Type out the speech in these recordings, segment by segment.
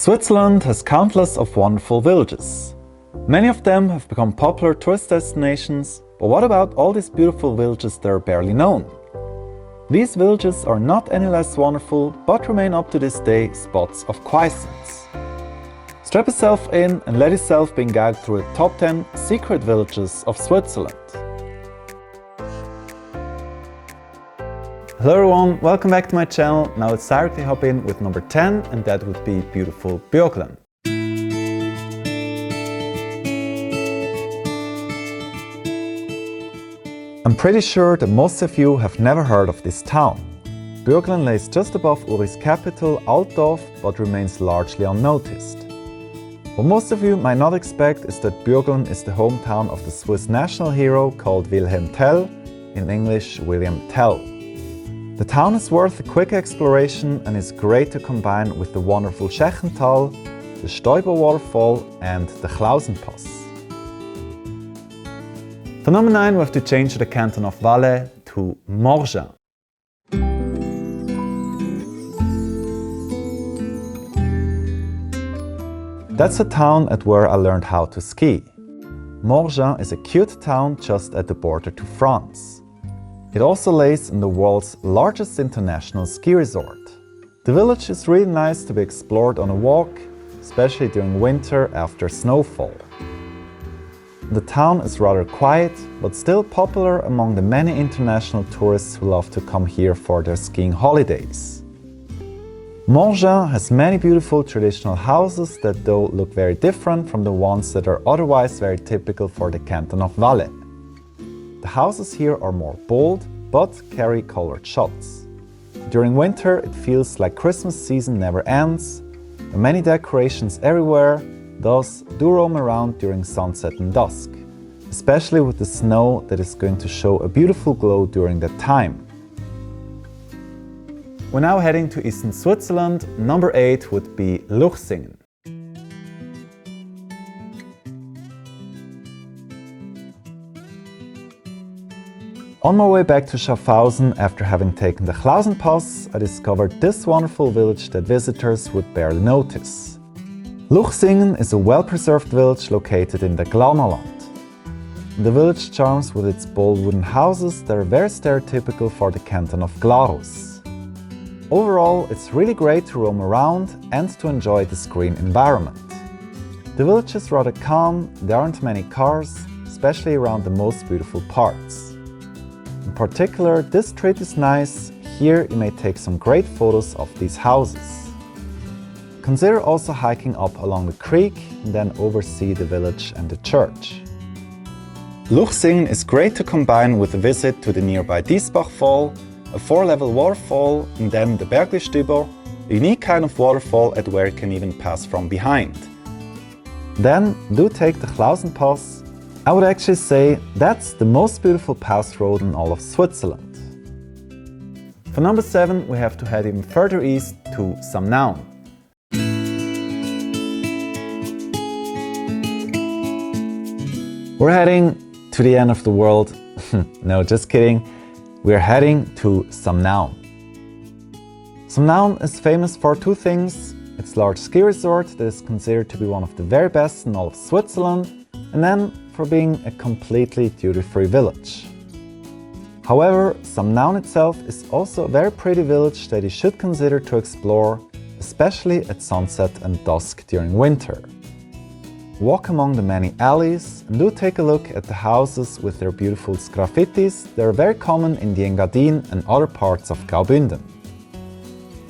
Switzerland has countless of wonderful villages. Many of them have become popular tourist destinations, but what about all these beautiful villages that are barely known? These villages are not any less wonderful, but remain up to this day spots of quiescence. Strap yourself in and let yourself be guided through the top 10 secret villages of Switzerland. Hello everyone, welcome back to my channel. Now let's directly hop in with number 10, and that would be beautiful Bürglen. I'm pretty sure that most of you have never heard of this town. Bürglen lays just above Uri's capital, Altdorf, but remains largely unnoticed. What most of you might not expect is that Bürglen is the hometown of the Swiss national hero called Wilhelm Tell, in English William Tell. The town is worth a quick exploration and is great to combine with the wonderful Schächental, the Stoiber waterfall and the Klausenpass. For number 9 we have to change to the Canton of Valais to Morgins. That's the town at where I learned how to ski. Morgins is a cute town just at the border to France. It also lays in the world's largest international ski resort. The village is really nice to be explored on a walk, especially during winter after snowfall. The town is rather quiet, but still popular among the many international tourists who love to come here for their skiing holidays. Morgins has many beautiful traditional houses that though look very different from the ones that are otherwise very typical for the Canton of Valais. The houses here are more bold, but carry colored shots. During winter it feels like Christmas season never ends, and many decorations everywhere, thus do roam around during sunset and dusk, especially with the snow that is going to show a beautiful glow during that time. We're now heading to eastern Switzerland. Number 8 would be Luchsingen. On my way back to Schaffhausen, after having taken the Klausenpass, I discovered this wonderful village that visitors would barely notice. Luchsingen is a well-preserved village located in the Glarus. The village charms with its bold wooden houses that are very stereotypical for the canton of Glarus. Overall, it's really great to roam around and to enjoy this green environment. The village is rather calm, there aren't many cars, especially around the most beautiful parts. In particular, this street is nice. Here you may take some great photos of these houses. Consider also hiking up along the creek and then oversee the village and the church. Luchsingen is great to combine with a visit to the nearby Diesbach Fall, a 4-level waterfall, and then the Berglistüber, a unique kind of waterfall at where you can even pass from behind. Then do take the Klausenpass. I would actually say that's the most beautiful pass road in all of Switzerland. For number 7 we have to head even further east to Samnaun. We're heading to the end of the world. No, just kidding. We're heading to Samnaun. Samnaun is famous for two things: its large ski resort that is considered to be one of the very best in all of Switzerland, and then for being a completely duty-free village. However, Samnaun itself is also a very pretty village that you should consider to explore, especially at sunset and dusk during winter. Walk among the many alleys and do take a look at the houses with their beautiful graffitis that are very common in the Engadin and other parts of Graubünden.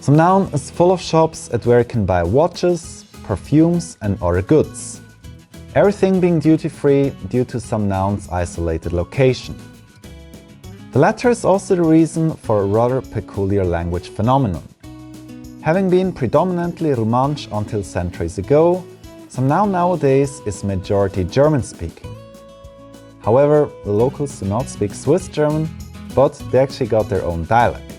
Samnaun is full of shops at where you can buy watches, perfumes and other goods. Everything being duty-free due to Samnaun's isolated location. The latter is also the reason for a rather peculiar language phenomenon. Having been predominantly Romansh until centuries ago, Samnaun nowadays is majority German-speaking. However, the locals do not speak Swiss German, but they actually got their own dialect.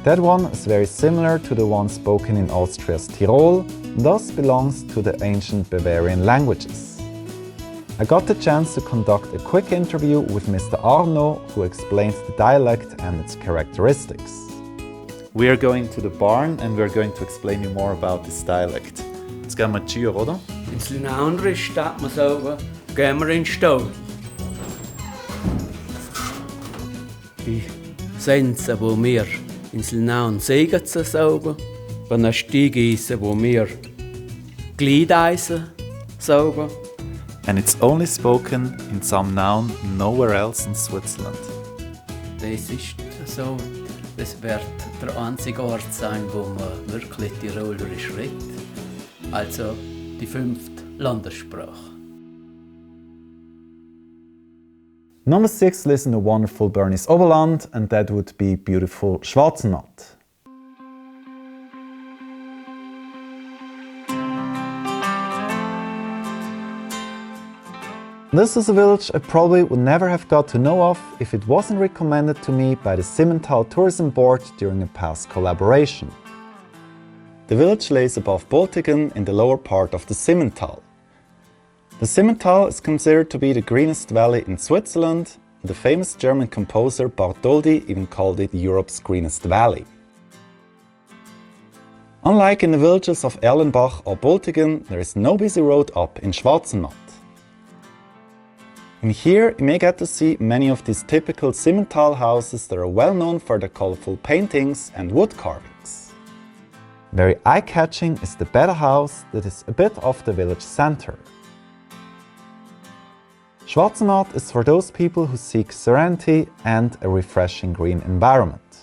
That one is very similar to the one spoken in Austria's Tyrol, and thus belongs to the ancient Bavarian languages. I got the chance to conduct a quick interview with Mr. Arno, who explains the dialect and its characteristics. We are going to the barn and we're going to explain you more about this dialect. Jetzt gehen wir Tür, oder? In einer anderen Stadt muss sagen, gehen wir in den Stall. Die Sense, wo wir in Samnaun Segen zu saugen, bei einer Steigeisen, wo wir Gleideisen saugen. And it's only spoken in Samnaun, nowhere else in Switzerland. Das ist so, das wird der einzige Ort sein, wo man wirklich Tirolerisch redet. Also die 5. Landessprache. Number 6 lives in the wonderful Bernese Oberland, and that would be beautiful Schwarzenmatt. This is a village I probably would never have got to know of if it wasn't recommended to me by the Simmental tourism board during a past collaboration. The village lays above Bürglen in the lower part of the Simmental. The Simmental is considered to be the greenest valley in Switzerland. The famous German composer Bartholdy even called it Europe's greenest valley. Unlike in the villages of Erlenbach or Bürglen, there is no busy road up in Schwarzenmatt. In here you may get to see many of these typical Simmental houses that are well known for their colorful paintings and wood carvings. Very eye-catching is the Beda house that is a bit off the village center. Schwarzenmatt is for those people who seek serenity and a refreshing green environment.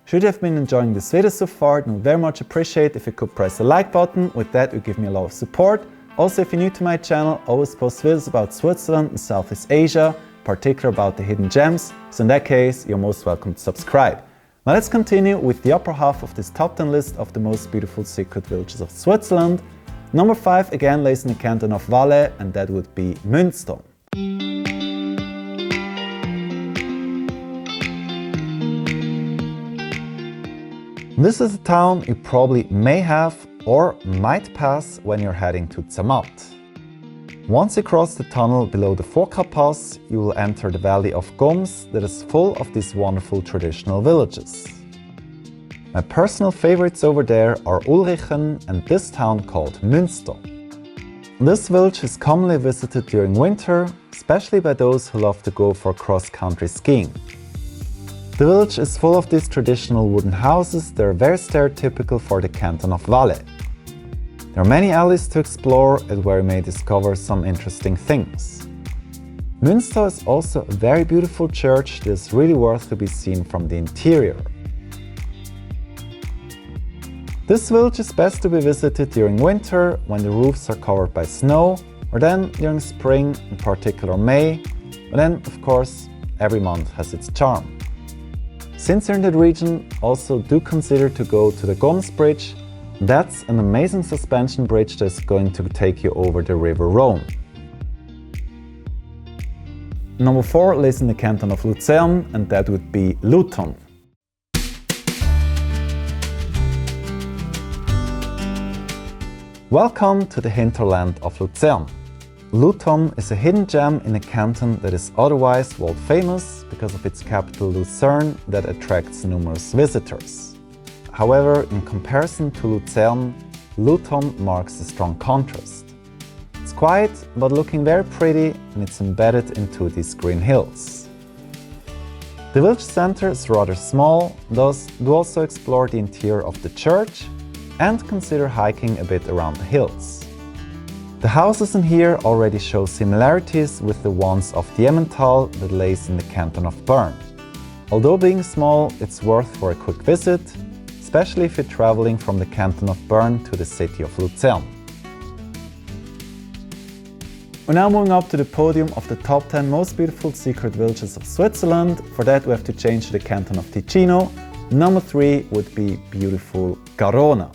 Should you have been enjoying this video so far, then I would very much appreciate if you could press the like button. With that, you give me a lot of support. Also, if you're new to my channel, I always post videos about Switzerland and Southeast Asia, particularly about the hidden gems, so in that case, you're most welcome to subscribe. Now let's continue with the upper half of this top 10 list of the most beautiful secret villages of Switzerland. Number 5 again lays in the Canton of Valais, and that would be Münster. This is a town you probably may have or might pass when you're heading to Zermatt. Once you cross the tunnel below the Pass, you will enter the valley of Goms that is full of these wonderful traditional villages. My personal favorites over there are Ulrichen and this town called Münster. This village is commonly visited during winter, especially by those who love to go for cross-country skiing. The village is full of these traditional wooden houses that are very stereotypical for the Canton of Valais. There are many alleys to explore and where you may discover some interesting things. Münster is also a very beautiful church that is really worth to be seen from the interior. This village is best to be visited during winter when the roofs are covered by snow, or then during spring, in particular May, but then of course every month has its charm. Since you're in the region, also do consider to go to the Goms Bridge. That's an amazing suspension bridge that's going to take you over the River Rhone. Number 4 lays in the Canton of Luzern, and that would be Luthern. Welcome to the hinterland of Luzern. Luthern is a hidden gem in a canton that is otherwise world famous because of its capital Luzern that attracts numerous visitors. However, in comparison to Luzern, Luthern marks a strong contrast. It's quiet but looking very pretty, and it's embedded into these green hills. The village center is rather small, thus do also explore the interior of the church and consider hiking a bit around the hills. The houses in here already show similarities with the ones of the Emmental that lays in the Canton of Bern. Although being small, it's worth for a quick visit, especially if you're traveling from the Canton of Bern to the city of Luzern. We're now moving up to the podium of the top 10 most beautiful secret villages of Switzerland. For that we have to change to the Canton of Ticino. Number 3 would be beautiful Carona.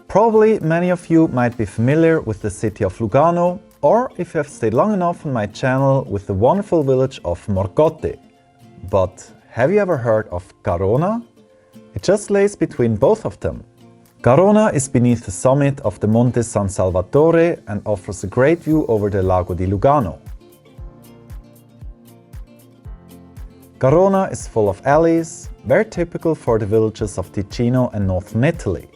Probably many of you might be familiar with the city of Lugano, or if you have stayed long enough on my channel, with the wonderful village of Morgins. But have you ever heard of Carona? It just lays between both of them. Carona is beneath the summit of the Monte San Salvatore and offers a great view over the Lago di Lugano. Carona is full of alleys, very typical for the villages of Ticino and northern Italy.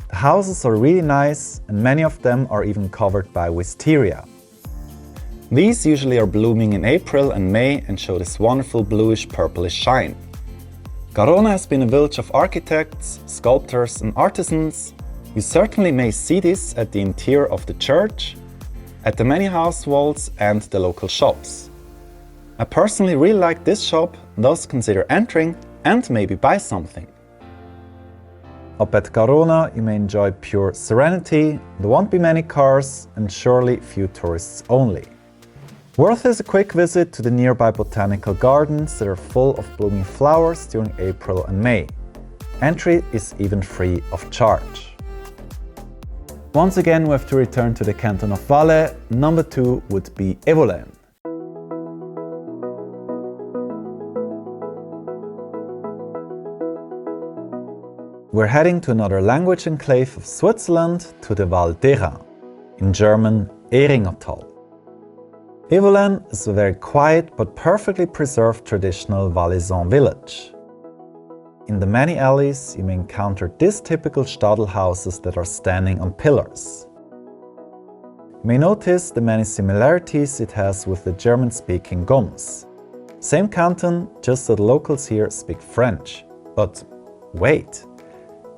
The houses are really nice and many of them are even covered by wisteria. These usually are blooming in April and May and show this wonderful bluish-purplish shine. Carona has been a village of architects, sculptors and artisans. You certainly may see this at the interior of the church, at the many house walls and the local shops. I personally really like this shop, thus consider entering and maybe buy something. Up at Carona you may enjoy pure serenity, there won't be many cars and surely few tourists only. Worth is a quick visit to the nearby botanical gardens that are full of blooming flowers during April and May. Entry is even free of charge. Once again we have to return to the Canton of Valais. Number 2 would be Evolène. We're heading to another language enclave of Switzerland, to the Val d'Airain, in German Eringertal. Evolène is a very quiet but perfectly preserved traditional Valaisan village. In the many alleys you may encounter these typical Stadel houses that are standing on pillars. You may notice the many similarities it has with the German-speaking Goms. Same canton, just that the locals here speak French. But wait!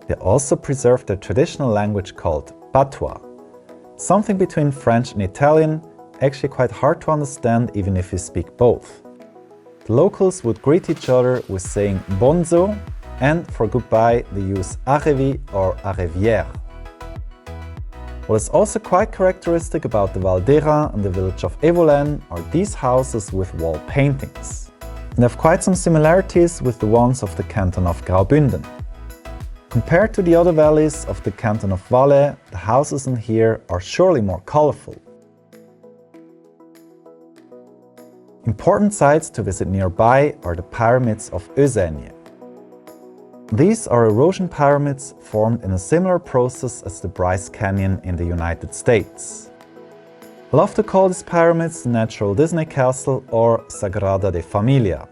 They also preserve their traditional language called patois. Something between French and Italian, actually quite hard to understand even if you speak both. The locals would greet each other with saying bonzo, and for goodbye they use arrivi or arrivière. What is also quite characteristic about the Val d'Airain and the village of Evolène are these houses with wall paintings. They have quite some similarities with the ones of the canton of Graubünden. Compared to the other valleys of the canton of Valais, the houses in here are surely more colorful. Important sites to visit nearby are the pyramids of Eusène. These are erosion pyramids formed in a similar process as the Bryce Canyon in the United States. I love to call these pyramids the natural Disney Castle or Sagrada de Familia.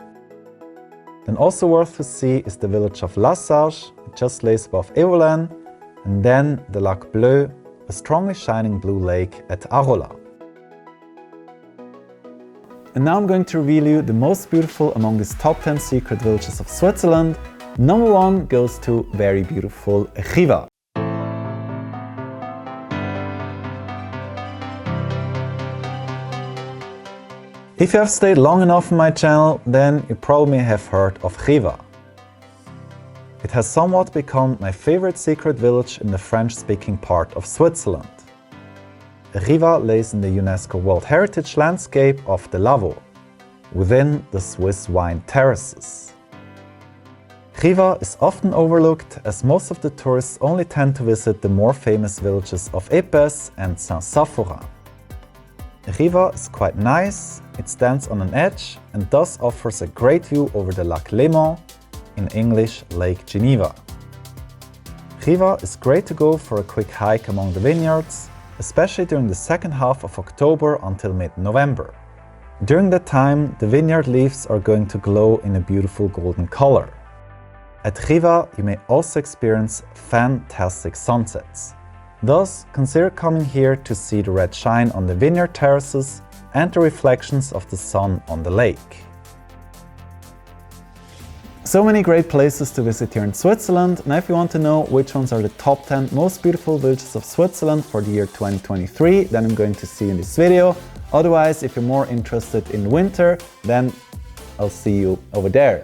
And also worth to see is the village of Lassage, it just lays above Evolène, and then the Lac Bleu, a strongly shining blue lake at Arola. And now I'm going to reveal you the most beautiful among these top 10 secret villages of Switzerland. Number 1 goes to very beautiful Riva. If you have stayed long enough on my channel, then you probably have heard of Riva. It has somewhat become my favorite secret village in the French-speaking part of Switzerland. Riva lays in the UNESCO World Heritage landscape of the Lavaux, within the Swiss wine terraces. Riva is often overlooked as most of the tourists only tend to visit the more famous villages of Epesses and Saint-Saphorin. Riva is quite nice, it stands on an edge and thus offers a great view over the Lac Léman, in English Lake Geneva. Riva is great to go for a quick hike among the vineyards, especially during the second half of October until mid-November. During that time, the vineyard leaves are going to glow in a beautiful golden color. At Riva, you may also experience fantastic sunsets. Thus, consider coming here to see the red shine on the vineyard terraces and the reflections of the sun on the lake. So many great places to visit here in Switzerland. Now if you want to know which ones are the top 10 most beautiful villages of Switzerland for the year 2023, then I'm going to see you in this video. Otherwise, if you're more interested in winter, then I'll see you over there.